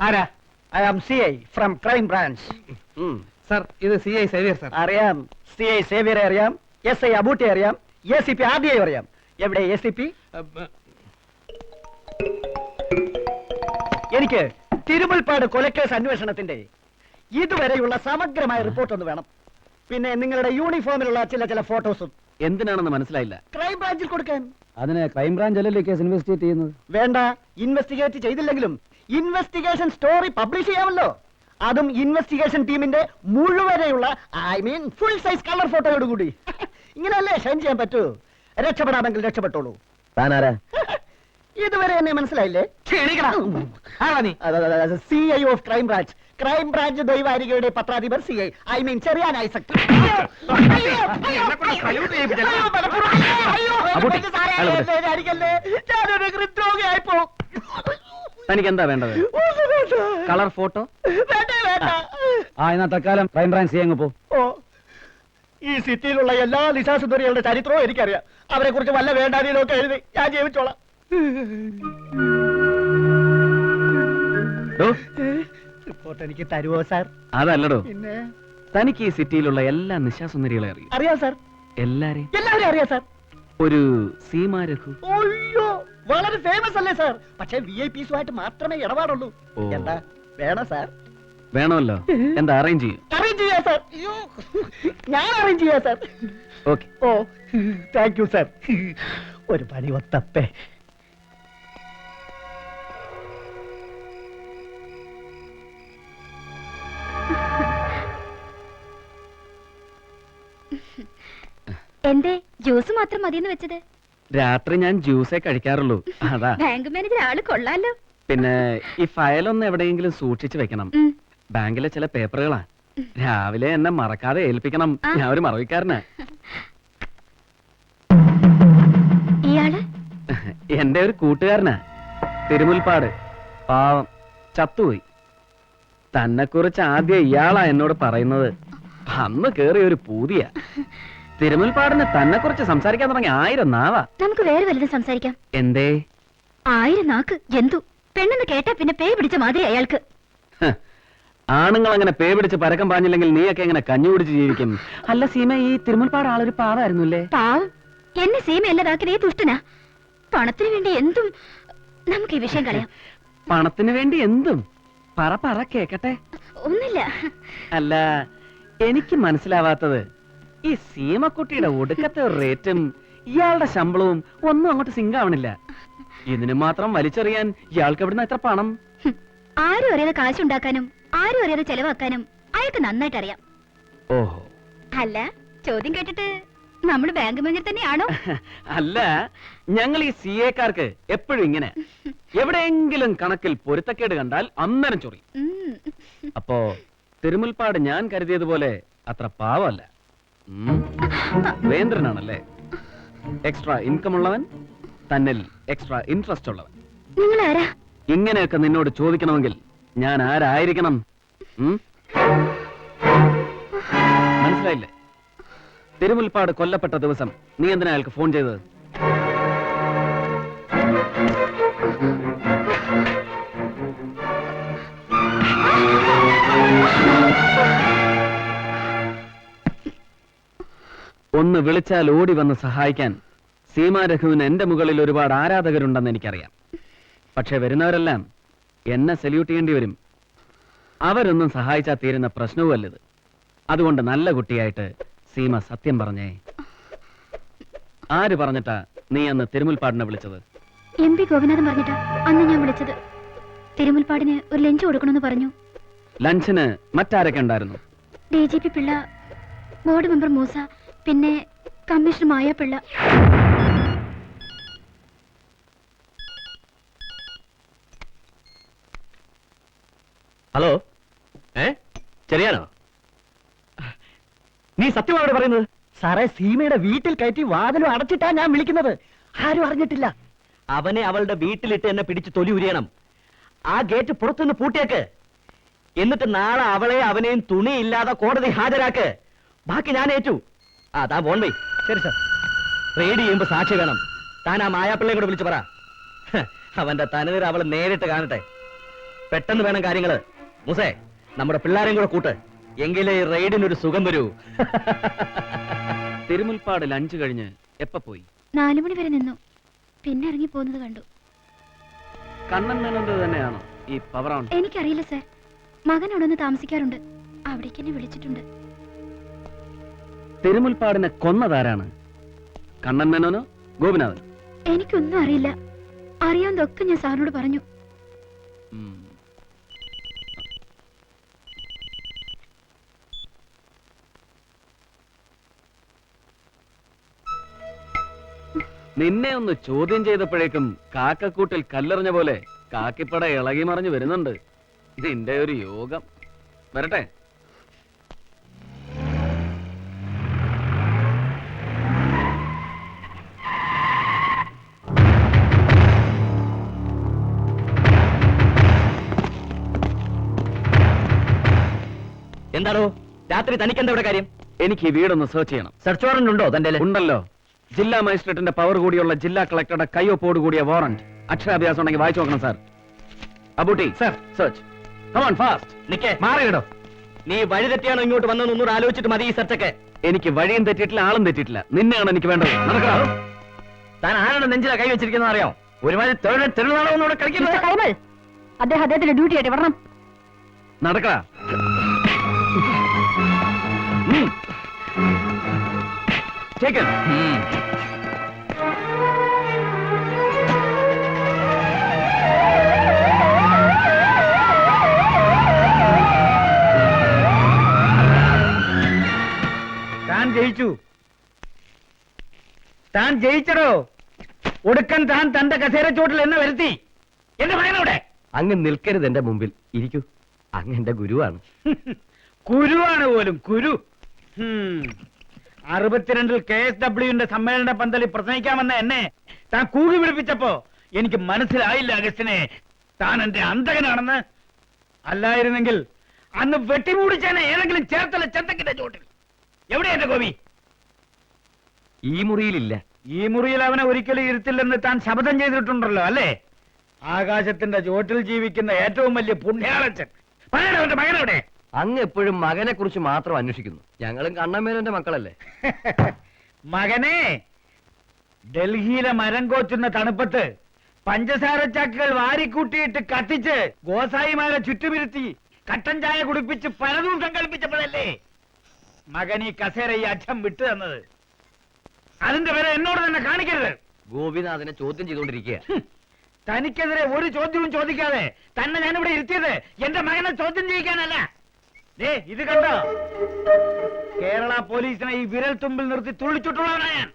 ആരാ? I am CI from crime branch. Sir, ഇത് CI Xavier sir. അറിയാം, CI സേവിയറെ അറിയാം, SI അബൂട്ടിയെ അറിയാം, ACP ആദ്യയെ അറിയാം. എവിടെ ACP? എനിക്ക് തിരുമുൽപ്പാട് കൊലക്കേസ് അന്വേഷണത്തിന്റെ ഇതുവരെയുള്ള സമഗ്രമായ റിപ്പോർട്ട് ഒന്ന് വേണം. പിന്നെ നിങ്ങളുടെ യൂണിഫോമിലുള്ള ചില ഫോട്ടോസും. എന്തിനാണെന്ന് മനസ്സിലായില്ല. ക്രൈം ബ്രാഞ്ചിൽ കൊടുക്കാൻ. അതിന് ക്രൈം ബ്രാഞ്ച് അല്ലല്ലോ കേസ് ഇൻവെസ്റ്റിഗേറ്റ് ചെയ്യുന്നത്. വേണ്ട, ഇൻവെസ്റ്റിഗേറ്റ് ചെയ്തില്ലെങ്കിലും ഇൻവെസ്റ്റിഗേഷൻ സ്റ്റോറി പബ്ലിഷ് ചെയ്യാമല്ലോ. അതും ഇൻവെസ്റ്റിഗേഷൻ ടീമിന്റെ മുഴുവനെയുള്ള ഫുൾ സൈസ് കളർ ഫോട്ടോയോട് കൂടി. ഇങ്ങനെയല്ലേ ഷൈൻ ചെയ്യാൻ പറ്റൂ. രക്ഷപ്പെടാമെങ്കിൽ രക്ഷപ്പെട്ടോളൂ. താനാരാ? ഇതുവരെ എന്നെ മനസ്സിലായില്ലേ? CI of crime branch. Crime branch ദൈവാരികയുടെ പത്രാധിപർ CI. ചെറിയാൻ ഐസക്. ഞാനൊരു ഹൃദ്രോഗിയായിപ്പോ. തനിക്ക് എന്താ വേണ്ടത്? Colour photo? എന്നാ തൽക്കാലം ക്രൈം ബ്രാഞ്ച് CI അങ്ങ് പോ. ഈ സിറ്റിയിലുള്ള എല്ലാ നിശാസുന്ദരികളുടെ ചരിത്രവും എനിക്കറിയാം. അവരെ കുറിച്ച് വല്ല വേണ്ടാതീനൊക്കെ എഴുതി ഞാൻ ജീവിച്ചോളാം. റിപ്പോർട്ട് എനിക്ക് തരുവോ സാർ? അതല്ലടോ, പിന്നെ തനിക്ക് ഈ സിറ്റിയിലുള്ള എല്ലാ നിശാസുന്ദരികളെ അറിയും? അറിയാം സാർ. എല്ലാവരെയും അറിയാം സാർ. ഒരു സീമാ രഘു. അയ്യോ, വളരെ ഫേമസ് അല്ലേ സാർ? പക്ഷേ VIPസുമായിട്ട് മാത്രമേ ഇടപാടുള്ളൂ. എന്താ വേണം സാർ? വേണമല്ലോ. എന്താ അറേഞ്ച് ചെയ്യും? അറേഞ്ച് ചെയ്യാം സാർ. അയ്യോ, ഞാൻ അറേഞ്ച് ചെയ്യാം സാർ. ഓക്കെ. ഓ, താങ്ക് യു സാർ. ഒരു പണി ഒത്തപ്പേ. എന്തേ ജ്യൂസ് മാത്രം മതിയെന്ന് വെച്ചത്? രാത്രി ഞാൻ ജ്യൂസേ കഴിക്കാറുള്ളൂ, അതാ. ബാങ്ക് മാനേജർ ആള് കൊള്ളാലോ. പിന്നെ ഈ ഫയലൊന്ന് എവിടെയെങ്കിലും സൂക്ഷിച്ചു വെക്കണം. ബാങ്കിലെ ചില പേപ്പറുകളാ. രാവിലെ എന്നെ മറക്കാതെ ഏൽപ്പിക്കണം. ഞാൻ ഒരു മറവിക്കാരനാ. ഇയാള് എന്റെ ഒരു കൂട്ടുകാരനാ, തിരുമുൽപ്പാട്. പാവം, ചത്തുപോയി. തന്നെ കുറിച്ച് ആദ്യം ഇയാളാ എന്നോട് പറയുന്നത്. അന്ന് കേറിയ ഒരു പൂതിയ. തിരുമുൽപ്പാടിന് തന്നെ കുറിച്ച് സംസാരിക്കാൻ തുടങ്ങി 1000 നാവാ. നമുക്ക് വേറെ വലുതും സംസാരിക്കാം. എന്തേ? 1000 നാക്ക് ജന്തു. പെണ്ണെന്ന് കേട്ടാ പിന്നെ പേ പിടിച്ച മാതിരി അയാൾക്ക്. ആണുങ്ങൾ അങ്ങനെ പേ പിടിച്ച് പരക്കം പാഞ്ഞില്ലെങ്കിൽ നീയൊക്കെ എങ്ങനെ കഞ്ഞി കുടിച്ച് ജീവിക്കും? അല്ല സീമ, ഈ തിരുമുൽപ്പാട് ആളൊരു പാവായിരുന്നുല്ലേ? പാവം. എന്നെ സീമ അല്ലതാക്കിയ ദുഷ്ടനാ. പണത്തിന് വേണ്ടി എന്തും. നമുക്ക് ഈ വിഷയം കളയാം. പണത്തിന് വേണ്ടി എന്തും? പറ കേക്കട്ടെ. ഒന്നില്ല. അല്ല, എനിക്ക് മനസ്സിലാവാത്തത് ഈ സീമക്കുട്ടിയുടെ ഒടുക്കത്തെ റേറ്റും ഇയാളുടെ ശമ്പളവും ഒന്നും അങ്ങോട്ട് സിങ്കാവണില്ല. ഇതിന് മാത്രം വലിച്ചെറിയാൻ ഇയാൾക്ക് എവിടുന്ന എത്ര പണം? ആരും അറിയാതെ കാശുണ്ടാക്കാനും ആരും അറിയാതെ ചെലവാക്കാനും അയാൾക്ക് നന്നായിട്ട് അറിയാം. ഓഹോ. അല്ല, ചോദ്യം കേട്ടിട്ട് നമ്മുടെ ബാങ്ക് മാനേജർ തന്നെയാണോ? അല്ല, ഞങ്ങൾ ഈ CAക്കാർക്ക് എപ്പോഴും ഇങ്ങനെ. എവിടെയെങ്കിലും കണക്കിൽ പൊരുത്തക്കേട് കണ്ടാൽ അന്നേരം ചൊറി. അപ്പോ തിരുമുൽപ്പാട് ഞാൻ കരുതിയതുപോലെ അത്ര പാവമല്ല. വേന്ദ്രനാണല്ലേ? എക്സ്ട്രാ ഇൻകം ഉള്ളവൻ, തന്നിൽ എക്സ്ട്രാ ഇൻട്രസ്റ്റ് ഉള്ളവൻ. നിങ്ങൾ ആരാ? ഇങ്ങനെയൊക്കെ നിന്നോട് ചോദിക്കണമെങ്കിൽ ഞാൻ ആരായിരിക്കണം? മനസ്സിലായില്ലേ? തിരുമുൽപ്പാട് കൊല്ലപ്പെട്ട ദിവസം നീ എന്തിനാ അയാൾക്ക് ഫോൺ ചെയ്തത്? ഒന്ന് വിളിച്ചാൽ ഓടി വന്ന് സഹായിക്കാൻ സീമാ രഘുവിന് എന്റെ മുകളിൽ ഒരുപാട് ആരാധകരുണ്ടെന്ന് എനിക്കറിയാം. പക്ഷെ വരുന്നവരെല്ലാം എന്നെ സല്യൂട്ട് ചെയ്യേണ്ടി വരും. അവരൊന്നും സഹായിച്ചാൽ തീരുന്ന പ്രശ്നവുമല്ലത്. അതുകൊണ്ട് നല്ല കുട്ടിയായിട്ട് സീമ സത്യം പറഞ്ഞേ. ആര് പറഞ്ഞിട്ടാ നീ അന്ന് തിരുമുൽപ്പാടിനെ വിളിച്ചത്? MP ഗോപിനാഥൻ പറഞ്ഞിട്ടാ അന്ന് ഞാൻ വിളിച്ചത്. തിരുമുൽപ്പാടിന് ഒരു ലഞ്ച് കൊടുക്കണമെന്ന് പറഞ്ഞു. ലഞ്ചിന് മറ്റാരൊക്കെ ഉണ്ടായിരുന്നു? DGP Pillai, board member Moosa, പിന്നെ കമ്മീഷണർ മായ പിള്ള. ഹലോ, ശരിയാണോ? നീ സത്യമാണ് പറയുന്നത്? സാറേ, സീമയുടെ വീട്ടിൽ കയറ്റി വാതിലും അടച്ചിട്ടാ ഞാൻ വിളിക്കുന്നത്. ആരും അറിഞ്ഞിട്ടില്ല. അവനെ അവളുടെ വീട്ടിലിട്ട് എന്നെ പിടിച്ച് തൊലി ഉരിയണം. ആ ഗേറ്റ് പുറത്തുനിന്ന് പൂട്ടിയേക്ക്. എന്നിട്ട് നാളെ അവളെ അവനെയും തുണിയില്ലാതെ കോടതി ഹാജരാക്ക്. ബാക്കി ഞാൻ ഏറ്റു. താൻ പോണ്ടേ? ശരി സാർ. റെയ്ഡ് ചെയ്യുമ്പോ സാക്ഷി വേണം. താൻ ആ മായാപ്പിള്ളയെ കൂടെ വിളിച്ചു പറ. അവന്റെ തനതിൽ അവൾ നേരിട്ട് കാണട്ടെ. പെട്ടെന്ന് വേണം കാര്യങ്ങള്. മുസേ, നമ്മുടെ പിള്ളേരെയും കൂടെ കൂട്ട്, എങ്കിലേ ഈ റെയ്ഡിനൊരു സുഖം വരൂ. തിരുമുൽപ്പാടിൽ 5 കഴിഞ്ഞ് എപ്പ പോയി? 4 മണി വരെ നിന്നു, പിന്നെ ഇറങ്ങി പോകുന്നത് കണ്ടു. കണ്ണൻ മേനോന്റെ തന്നെയാണോ ഈ പവർ ഓൺ? എനിക്കറിയില്ല സാർ, മകൻ അവിടെ ഒന്ന് താമസിക്കാറുണ്ട്, അവിടേക്ക് എന്നെ വിളിച്ചിട്ടുണ്ട്. തിരുമുൽപ്പാടിനെ കൊന്നതാരാണ്? കണ്ണൻ മേനോനോ ഗോപിനാഥൻ? എനിക്കൊന്നും അറിയില്ല, അറിയാവുന്നതൊക്കെ ഞാൻ സാറിനോട് പറഞ്ഞു. ഉം. നിന്നെ ഒന്ന് ചോദ്യം ചെയ്തപ്പോഴേക്കും കാക്കക്കൂട്ടിൽ കല്ലെറിഞ്ഞ പോലെ കാക്കിപ്പട ഇളകി മറിഞ്ഞു വരുന്നുണ്ട്. നിന്റെ ഒരു യോഗം. വരട്ടെ. എന്താണോ രാത്രി തനിക്കെന്താ ഇവിടെ കാര്യം? എനിക്ക് ഈ വീടൊന്ന് സെർച്ച് ചെയ്യണം. സെർച്ച് വാറന്റ് ഉണ്ടോ തന്റെ? ഉണ്ടല്ലോ. ജില്ലാ മജിസ്ട്രേറ്റിന്റെ പവർ കൂടിയുള്ള ജില്ലാ കളക്ടറുടെ കയ്യൊപ്പോട് കൂടിയ വാറന്റ്. അക്ഷരാഭ്യാസം ഉണ്ടെങ്കിൽ വായിച്ചു നോക്കണം sir. Abootty sir. Search. Come on fast. നിക്കേ, മാറിയിടോ. നീ വഴി തെറ്റിയാണോ ഇങ്ങോട്ട് വന്നെന്ന് ഒന്നുകൂടെ ആലോചിച്ചിട്ട് മതി ഈ സെർച്ചൊക്കെ. എനിക്ക് വഴിയും തെറ്റിയിട്ടില്ല, ആളും തെറ്റിയിട്ടില്ല. നിന്നെയാണ് എനിക്ക് വേണ്ടത്. നടക്കാം. താൻ ആരാണ് നെഞ്ചില കൈ വെച്ചിരിക്കുന്ന അറിയാം? ഒരുമാതിരി തെരുനാളോ ഇവിടെ കളിക്കുന്നത്. അദ്ദേഹം അദ്ദേഹത്തിന്റെ ഡ്യൂട്ടി ആയിട്ട് വരണം. നടക്കടാ. Take it. താൻ ജയിച്ചു. താൻ ജയിച്ചടോ. ഒടുക്കൻ താൻ തന്റെ കസേരച്ചോട്ടിൽ എന്നെ വരുത്തി. എന്റെ മകനോടെ അങ്ങ് നിൽക്കരുത് എന്റെ മുമ്പിൽ. ഇരിക്കൂ, അങ്ങ് എന്റെ ഗുരുവാണ്. കുരുവാണ് പോലും കുരു. 62-ൽ KSWന്റെ സമ്മേളന പന്തലിൽ പ്രസംഗിക്കാമെന്ന എന്നെ താൻ കൂകി പിടിപ്പിച്ചപ്പോ എനിക്ക് മനസ്സിലായില്ല അഗസ്റ്റിനെ, താൻ എന്റെ അന്തകനാണെന്ന്. അല്ലായിരുന്നെങ്കിൽ അന്ന് വെട്ടിമൂടിച്ചേനെ ഏതെങ്കിലും ചേർത്തല ചന്തക്കിന്റെ ചോട്ടിൽ. എവിടെ എന്റെ ഗോപി? ഈ മുറിയിലില്ല. ഈ മുറിയിൽ അവനെ ഒരിക്കലും ഇരുത്തില്ലെന്ന് താൻ ശപഥം ചെയ്തിട്ടുണ്ടല്ലോ അല്ലേ? ആകാശത്തിന്റെ ചോട്ടിൽ ജീവിക്കുന്ന ഏറ്റവും വലിയ പുണ്യാളച്ചൻ. പറയണോ എന്റെ മകനെവിടെ? അങ്ങ് എപ്പോഴും മകനെ കുറിച്ച് മാത്രം അന്വേഷിക്കുന്നു. ഞങ്ങളും കണ്ണമ്മേനോന്റെ മക്കളല്ലേ? മകനെ, ഡൽഹിയിലെ മരം കോച്ചുന്ന തണുപ്പത്ത് പഞ്ചസാര ചാക്കുകൾ വാരിക്കൂട്ടിയിട്ട് കത്തിച്ച് ഗോസായിമാരെ ചുറ്റുമിരുത്തി കട്ടൻ ചായ കുടിപ്പിച്ച് പലതും സങ്കല്പിച്ചപ്പോഴല്ലേ മകൻ ഈ കസേര ഈ അച്ഛൻ വിട്ടു തന്നത്. അതിന്റെ പേരെ എന്നോട് തന്നെ കാണിക്കരുത്. ഗോപിനാഥനെ ചോദ്യം ചെയ്തുകൊണ്ടിരിക്കുക. തനിക്കെതിരെ ഒരു ചോദ്യവും ചോദിക്കാതെ തന്നെ ഞാനിവിടെ ഇരുത്തിയത് എന്റെ മകനെ ചോദ്യം ചെയ്യിക്കാനല്ല. ഇത് കണ്ടോ? കേരള പോലീസിനെ ഈ വിരൽ തുമ്പിൽ നിർത്തി തുള്ളിച്ചുട്ടുള്ളവനാ ഞാൻ.